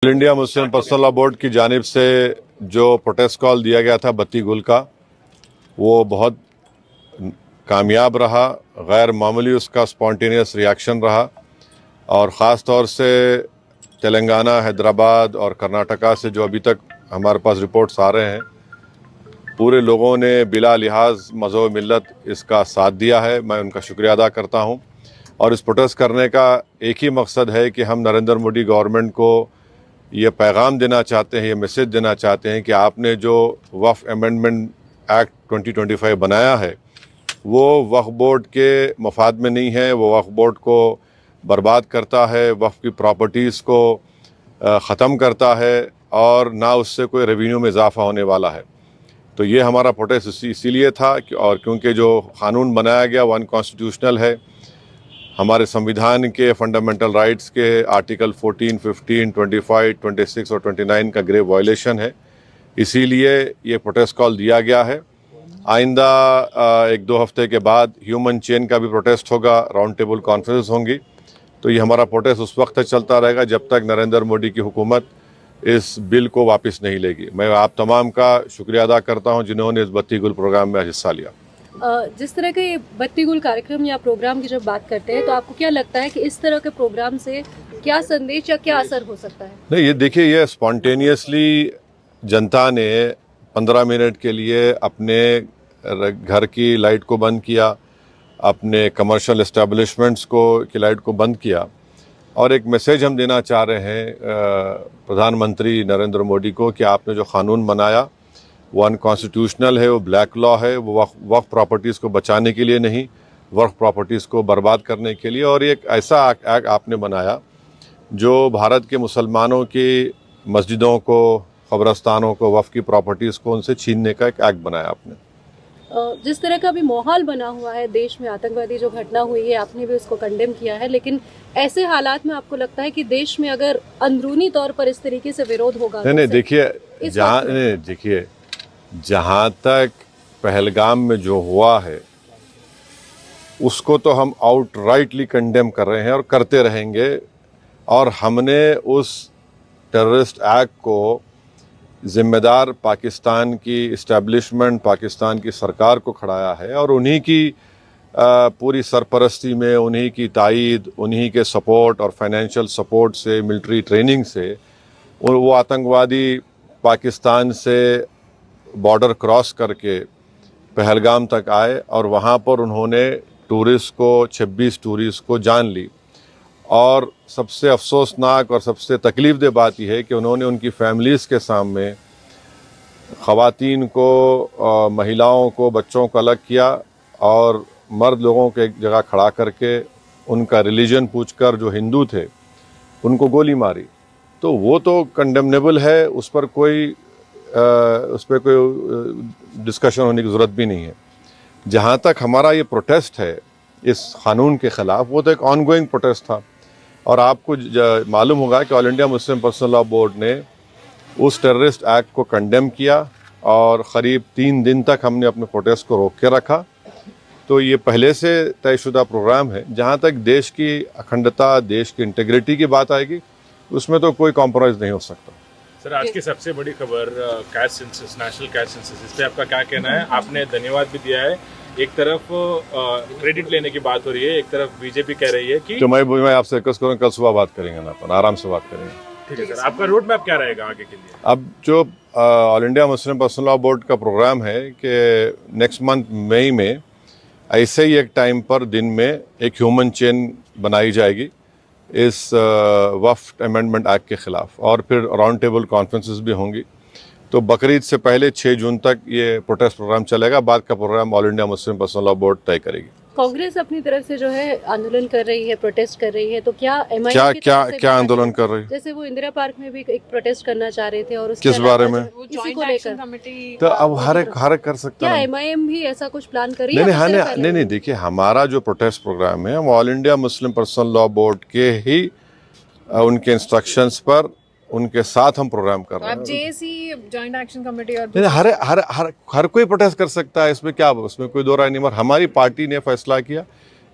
All India Muslim personal law board की जानिब से जो प्रोटेस्ट कॉल दिया गया था बत्ती गुल का, वो बहुत कामयाब रहा। गैर मामूली उसका स्पॉन्टेनियस रिएक्शन रहा और ख़ास तौर से तेलंगाना, हैदराबाद और कर्नाटका से जो अभी तक हमारे पास रिपोर्ट्स आ रहे हैं, पूरे लोगों ने बिला लिहाज मज़हब मिल्लत इसका साथ दिया है। मैं उनका शुक्रिया अदा करता हूं। और इस प्रोटेस्ट करने का एक ही मकसद है कि हम नरेंद्र मोदी गवर्नमेंट को ये पैगाम देना चाहते हैं, ये मैसेज देना चाहते हैं कि आपने जो वक्फ अमेंडमेंट एक्ट 2025 बनाया है वो वक्फ बोर्ड के मफाद में नहीं है। वो वक्फ बोर्ड को बर्बाद करता है, वक्फ की प्रॉपर्टीज़ को ख़त्म करता है और ना उससे कोई रेवेन्यू में इजाफा होने वाला है। तो ये हमारा प्रोटेस्ट इसीलिए था और क्योंकि जो कानून बनाया गया वो अनकॉन्स्टिट्यूशनल है, हमारे संविधान के फंडामेंटल राइट्स के आर्टिकल 14, 15, 25, 26 और 29 का ग्रेव वायलेशन है। इसीलिए ये प्रोटेस्ट कॉल दिया गया है। आइंदा 1-2 हफ्ते के बाद ह्यूमन चेन का भी प्रोटेस्ट होगा, राउंड टेबल कॉन्फ्रेंस होंगी। तो ये हमारा प्रोटेस्ट उस वक्त तक चलता रहेगा जब तक नरेंद्र मोदी की हुकूमत इस बिल को वापस नहीं लेगी। मैं आप तमाम का शुक्रिया अदा करता हूं जिन्होंने इस बत्ती गुल प्रोग्राम में हिस्सा लिया। जिस तरह के ये बत्ती गुल कार्यक्रम या प्रोग्राम की जब बात करते हैं तो आपको क्या लगता है कि इस तरह के प्रोग्राम से क्या संदेश या क्या असर हो सकता है? नहीं, ये देखिए, ये स्पॉन्टेनियसली जनता ने 15 मिनट के लिए अपने घर की लाइट को बंद किया, अपने कमर्शियल एस्टेब्लिशमेंट्स की लाइट को बंद किया और एक मैसेज हम देना चाह रहे हैं प्रधानमंत्री नरेंद्र मोदी को कि आपने जो कानून बनाया वो अनकॉन्स्टिट्यूशनल है, वो ब्लैक लॉ है, वो वक्फ प्रॉपर्टीज़ को बचाने के लिए नहीं, वक्फ प्रॉपर्टीज़ को बर्बाद करने के लिए। और एक ऐसा एक्ट आपने बनाया जो भारत के मुसलमानों की मस्जिदों को, कब्रस्तानों को, वक्फ की प्रॉपर्टीज़ को उनसे छीनने का एक एक्ट बनाया आपने। जिस तरह का भी माहौल बना हुआ है देश में, आतंकवादी जो घटना हुई है, आपने भी उसको कंडेम किया है, लेकिन ऐसे हालात में आपको लगता है कि देश में अगर अंदरूनी तौर पर इस तरीके से विरोध होगा? नहीं, देखिए, जहाँ तक पहलगाम में जो हुआ है उसको तो हम आउटराइटली कंडेम कर रहे हैं और करते रहेंगे। और हमने उस टेररिस्ट एक्ट को जिम्मेदार पाकिस्तान की इस्टेब्लिशमेंट, पाकिस्तान की सरकार को खड़ाया है और उन्हीं की पूरी सरपरस्ती में, उन्हीं की तायीद, उन्हीं के सपोर्ट और फाइनेंशियल सपोर्ट से, मिलिट्री ट्रेनिंग से वो आतंकवादी पाकिस्तान से बॉर्डर क्रॉस करके पहलगाम तक आए और वहाँ पर उन्होंने 26 टूरिस्ट को जान ली। और सबसे अफसोसनाक और सबसे तकलीफ़देह बात यह है कि उन्होंने उनकी फैमिलीज़ के सामने ख़वातीन को, महिलाओं को, बच्चों को अलग किया और मर्द लोगों को एक जगह खड़ा करके उनका रिलीजन पूछकर, जो हिंदू थे, उनको गोली मारी। तो वो तो कंडेमनेबल है, उस पर कोई डिस्कशन होने की ज़रूरत भी नहीं है। जहाँ तक हमारा ये प्रोटेस्ट है इस कानून के ख़िलाफ़, वो तो एक ऑनगोइंग प्रोटेस्ट था। और आपको मालूम होगा कि all India Muslim personal law board ने उस टेररिस्ट एक्ट को कंडेम किया और क़रीब 3 दिन तक हमने अपने प्रोटेस्ट को रोक के रखा। तो ये पहले से तयशुदा प्रोग्राम है। जहाँ तक देश की अखंडता, देश की इंटीग्रिटी की बात आएगी, उसमें तो कोई कॉम्प्रोमाइज़ नहीं हो सकता। सर, आज की सबसे बड़ी खबर caste census, national caste census, इस पर आपका क्या कहना है? आपने धन्यवाद भी दिया है। एक तरफ क्रेडिट लेने की बात हो रही है, एक तरफ बीजेपी कह रही है कि तो मैं आपसे रिक्वेस्ट करूँगा, कल सुबह बात करेंगे ना, अपन आराम से बात करेंगे। ठीक है सर, आपका रोड मैप क्या रहेगा आगे के लिए? अब जो all India Muslim personal law board का प्रोग्राम है कि नेक्स्ट मंथ मई में ऐसे ही एक टाइम पर दिन में एक ह्यूमन चेन बनाई जाएगी इस वक्फ अमेंडमेंट एक्ट के ख़िलाफ़ और फिर राउंड टेबल कॉन्फ्रेंसेस भी होंगी। तो बकरीद से पहले 6 जून तक ये प्रोटेस्ट प्रोग्राम चलेगा। बाद का program all India Muslim personal law board तय करेगी। कांग्रेस अपनी तरफ से जो है आंदोलन कर रही है, प्रोटेस्ट कर रही है, तो क्या एमआईएम की तरफ से क्या आंदोलन कर रही है? जैसे वो इंदिरा पार्क में भी एक प्रोटेस्ट करना चाह रहे थे और उसके किस बारे में? इसी को लेकर। तो अब हर एक कर सकता क्या है। एमआईएम भी ऐसा कुछ प्लान कर रही है? नहीं, देखिए, हमारा जो प्रोटेस्ट प्रोग्राम है हम all India Muslim personal law board के ही उनके इंस्ट्रक्शंस पर, उनके साथ हम प्रोग्राम कर रहे हैं। जेएसी जॉइंट एक्शन कमेटी और हर कोई प्रोटेस्ट कर सकता है, इसमें क्या, उसमें कोई दो राय नहीं। मगर हमारी पार्टी ने फैसला किया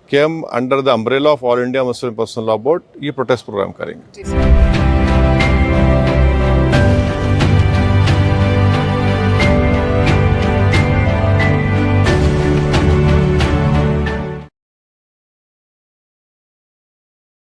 कि हम under the umbrella of all India Muslim personal law board ये प्रोटेस्ट प्रोग्राम करेंगे।